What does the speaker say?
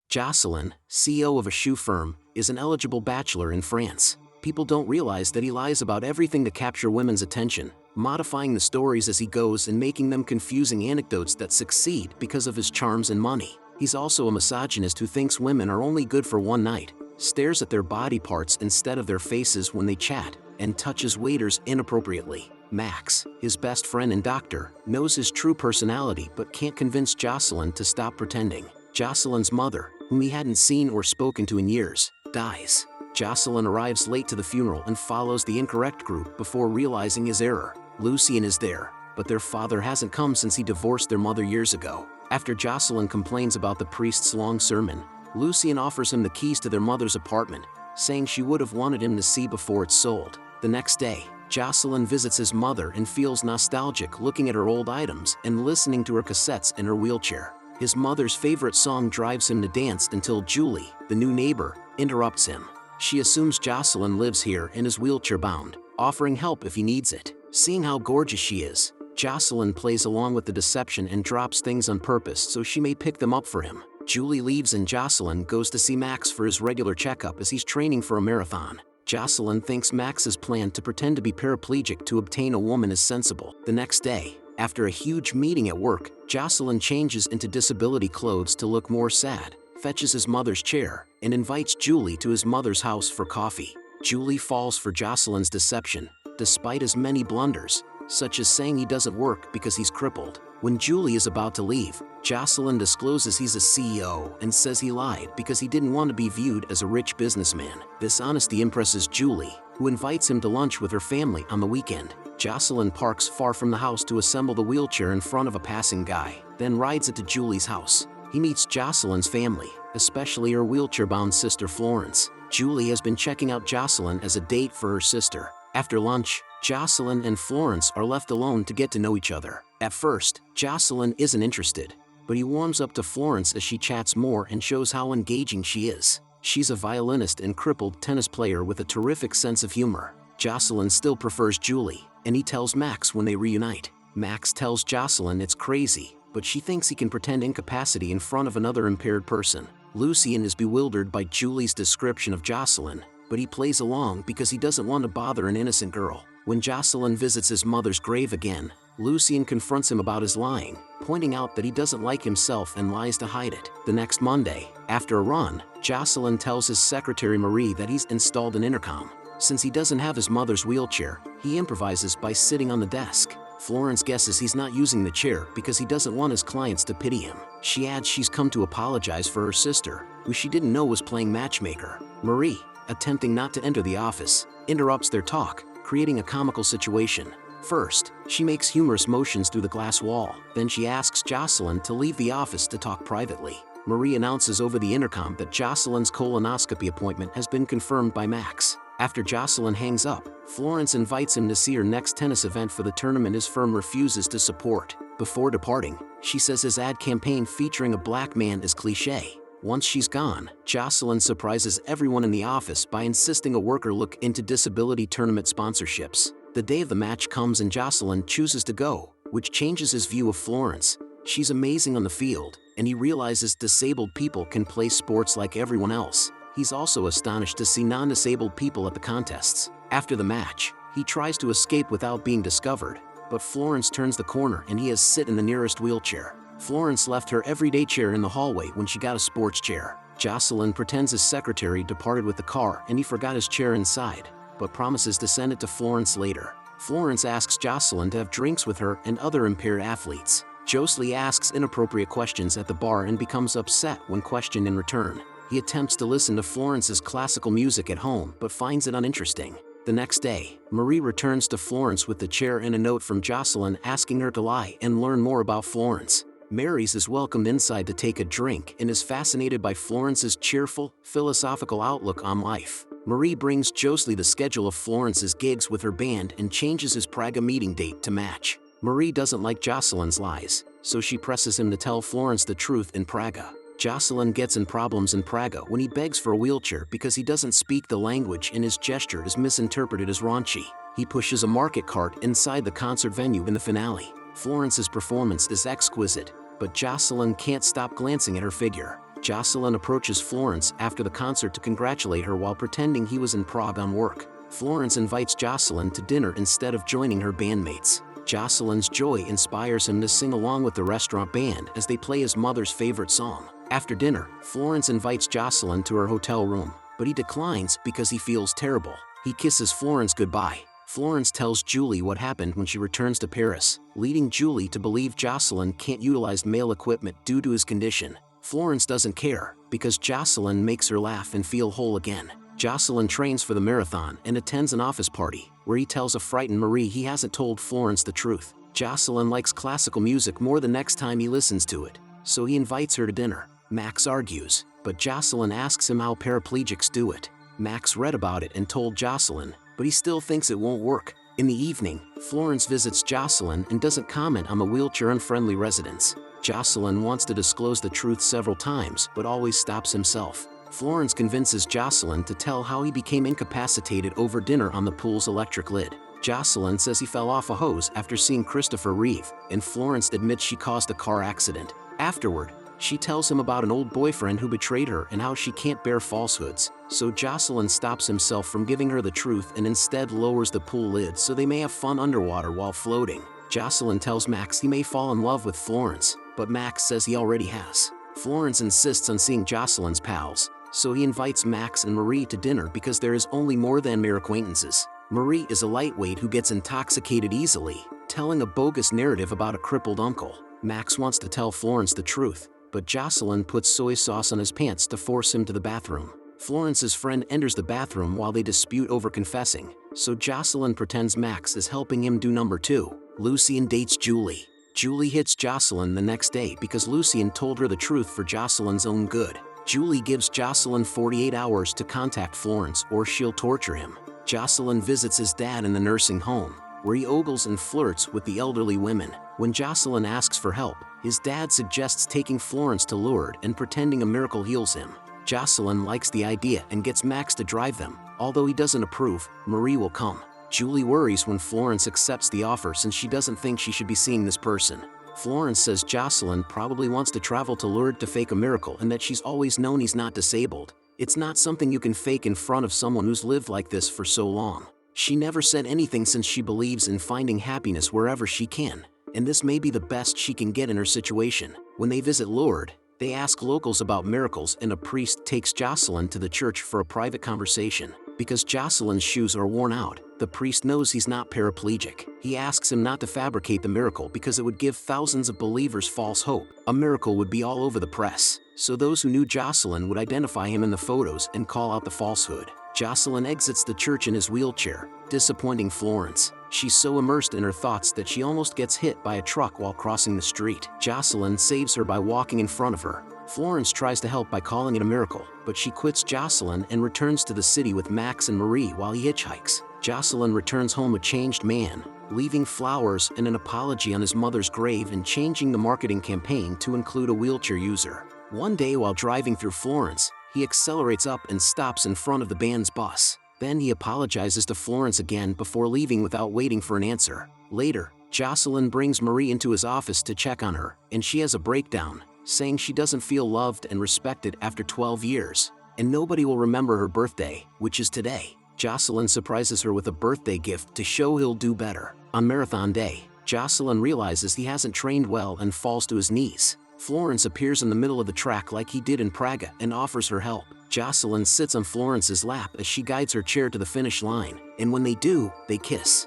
Jocelyn, CEO of a shoe firm, is an eligible bachelor in France. People don't realize that he lies about everything to capture women's attention, modifying the stories as he goes and making them confusing anecdotes that succeed because of his charms and money. He's also a misogynist who thinks women are only good for one night, stares at their body parts instead of their faces when they chat, and touches waiters inappropriately. Max, his best friend and doctor, knows his true personality but can't convince Jocelyn to stop pretending. Jocelyn's mother, whom he hadn't seen or spoken to in years, dies. Jocelyn arrives late to the funeral and follows the incorrect group before realizing his error. Lucien is there, but their father hasn't come since he divorced their mother years ago. After Jocelyn complains about the priest's long sermon, Lucien offers him the keys to their mother's apartment, saying she would have wanted him to see before it's sold. The next day, Jocelyn visits his mother and feels nostalgic looking at her old items and listening to her cassettes in her wheelchair. His mother's favorite song drives him to dance until Julie, the new neighbor, interrupts him. She assumes Jocelyn lives here and is wheelchair-bound, offering help if he needs it. Seeing how gorgeous she is, Jocelyn plays along with the deception and drops things on purpose so she may pick them up for him. Julie leaves and Jocelyn goes to see Max for his regular checkup as he's training for a marathon. Jocelyn thinks Max's plan to pretend to be paraplegic to obtain a woman is sensible. The next day, after a huge meeting at work, Jocelyn changes into disability clothes to look more sad, fetches his mother's chair, and invites Julie to his mother's house for coffee. Julie falls for Jocelyn's deception, despite his many blunders, such as saying he doesn't work because he's crippled. When Julie is about to leave, Jocelyn discloses he's a CEO and says he lied because he didn't want to be viewed as a rich businessman. This honesty impresses Julie, who invites him to lunch with her family on the weekend. Jocelyn parks far from the house to assemble the wheelchair in front of a passing guy, then rides it to Julie's house. He meets Jocelyn's family, especially her wheelchair-bound sister Florence. Julie has been checking out Jocelyn as a date for her sister. After lunch, Jocelyn and Florence are left alone to get to know each other. At first, Jocelyn isn't interested, but he warms up to Florence as she chats more and shows how engaging she is. She's a violinist and crippled tennis player with a terrific sense of humor. Jocelyn still prefers Julie, and he tells Max when they reunite. Max tells Jocelyn it's crazy, but she thinks he can pretend incapacity in front of another impaired person. Lucien is bewildered by Julie's description of Jocelyn, but he plays along because he doesn't want to bother an innocent girl. When Jocelyn visits his mother's grave again, Lucien confronts him about his lying, pointing out that he doesn't like himself and lies to hide it. The next Monday, after a run, Jocelyn tells his secretary Marie that he's installed an intercom. Since he doesn't have his mother's wheelchair, he improvises by sitting on the desk. Florence guesses he's not using the chair because he doesn't want his clients to pity him. She adds she's come to apologize for her sister, who she didn't know was playing matchmaker. Marie, attempting not to enter the office, interrupts their talk, creating a comical situation. First, she makes humorous motions through the glass wall. Then she asks Jocelyn to leave the office to talk privately. Marie announces over the intercom that Jocelyn's colonoscopy appointment has been confirmed by Max. After Jocelyn hangs up, Florence invites him to see her next tennis event for the tournament his firm refuses to support. Before departing, she says his ad campaign featuring a black man is cliché. Once she's gone, Jocelyn surprises everyone in the office by insisting a worker look into disability tournament sponsorships. The day of the match comes and Jocelyn chooses to go, which changes his view of Florence. She's amazing on the field, and he realizes disabled people can play sports like everyone else. He's also astonished to see non-disabled people at the contests. After the match, he tries to escape without being discovered, but Florence turns the corner and he has sit in the nearest wheelchair. Florence left her everyday chair in the hallway when she got a sports chair. Jocelyn pretends his secretary departed with the car and he forgot his chair inside, but promises to send it to Florence later. Florence asks Jocelyn to have drinks with her and other impaired athletes. Jocelyn asks inappropriate questions at the bar and becomes upset when questioned in return. He attempts to listen to Florence's classical music at home but finds it uninteresting. The next day, Marie returns to Florence with the chair and a note from Jocelyn asking her to lie and learn more about Florence. Mary's is welcomed inside to take a drink and is fascinated by Florence's cheerful, philosophical outlook on life. Marie brings Jocelyn the schedule of Florence's gigs with her band and changes his Praga meeting date to match. Marie doesn't like Jocelyn's lies, so she presses him to tell Florence the truth in Praga. Jocelyn gets in problems in Praga when he begs for a wheelchair because he doesn't speak the language and his gesture is misinterpreted as raunchy. He pushes a market cart inside the concert venue in the finale. Florence's performance is exquisite, but Jocelyn can't stop glancing at her figure. Jocelyn approaches Florence after the concert to congratulate her while pretending he was in Prague on work. Florence invites Jocelyn to dinner instead of joining her bandmates. Jocelyn's joy inspires him to sing along with the restaurant band as they play his mother's favorite song. After dinner, Florence invites Jocelyn to her hotel room, but he declines because he feels terrible. He kisses Florence goodbye. Florence tells Julie what happened when she returns to Paris, leading Julie to believe Jocelyn can't utilize male equipment due to his condition. Florence doesn't care, because Jocelyn makes her laugh and feel whole again. Jocelyn trains for the marathon and attends an office party, where he tells a frightened Marie he hasn't told Florence the truth. Jocelyn likes classical music more the next time he listens to it, so he invites her to dinner. Max argues, but Jocelyn asks him how paraplegics do it. Max read about it and told Jocelyn, but he still thinks it won't work. In the evening, Florence visits Jocelyn and doesn't comment on the wheelchair-unfriendly residents. Jocelyn wants to disclose the truth several times but always stops himself. Florence convinces Jocelyn to tell how he became incapacitated over dinner on the pool's electric lid. Jocelyn says he fell off a hose after seeing Christopher Reeve, and Florence admits she caused a car accident. Afterward, she tells him about an old boyfriend who betrayed her and how she can't bear falsehoods, so Jocelyn stops himself from giving her the truth and instead lowers the pool lid so they may have fun underwater while floating. Jocelyn tells Max he may fall in love with Florence, but Max says he already has. Florence insists on seeing Jocelyn's pals, so he invites Max and Marie to dinner because there is only more than mere acquaintances. Marie is a lightweight who gets intoxicated easily, telling a bogus narrative about a crippled uncle. Max wants to tell Florence the truth, but Jocelyn puts soy sauce on his pants to force him to the bathroom. Florence's friend enters the bathroom while they dispute over confessing, so Jocelyn pretends Max is helping him do number 2. Lucien dates Julie. Julie hits Jocelyn the next day because Lucien told her the truth for Jocelyn's own good. Julie gives Jocelyn 48 hours to contact Florence or she'll torture him. Jocelyn visits his dad in the nursing home, where he ogles and flirts with the elderly women. When Jocelyn asks for help, his dad suggests taking Florence to Lourdes and pretending a miracle heals him. Jocelyn likes the idea and gets Max to drive them. Although he doesn't approve, Marie will come. Julie worries when Florence accepts the offer since she doesn't think she should be seeing this person. Florence says Jocelyn probably wants to travel to Lourdes to fake a miracle and that she's always known he's not disabled. It's not something you can fake in front of someone who's lived like this for so long. She never said anything since she believes in finding happiness wherever she can, and this may be the best she can get in her situation. When they visit Lourdes, they ask locals about miracles and a priest takes Jocelyn to the church for a private conversation. Because Jocelyn's shoes are worn out, the priest knows he's not paraplegic. He asks him not to fabricate the miracle because it would give thousands of believers false hope. A miracle would be all over the press, so those who knew Jocelyn would identify him in the photos and call out the falsehood. Jocelyn exits the church in his wheelchair, disappointing Florence. She's so immersed in her thoughts that she almost gets hit by a truck while crossing the street. Jocelyn saves her by walking in front of her. Florence tries to help by calling it a miracle, but she quits Jocelyn and returns to the city with Max and Marie while he hitchhikes. Jocelyn returns home a changed man, leaving flowers and an apology on his mother's grave and changing the marketing campaign to include a wheelchair user. One day while driving through Florence, he accelerates up and stops in front of the band's bus. Then he apologizes to Florence again before leaving without waiting for an answer. Later, Jocelyn brings Marie into his office to check on her, and she has a breakdown, saying she doesn't feel loved and respected after 12 years, and nobody will remember her birthday, which is today. Jocelyn surprises her with a birthday gift to show he'll do better. On marathon day, Jocelyn realizes he hasn't trained well and falls to his knees. Florence appears in the middle of the track like he did in Praga and offers her help. Jocelyn sits on Florence's lap as she guides her chair to the finish line, and when they do, they kiss.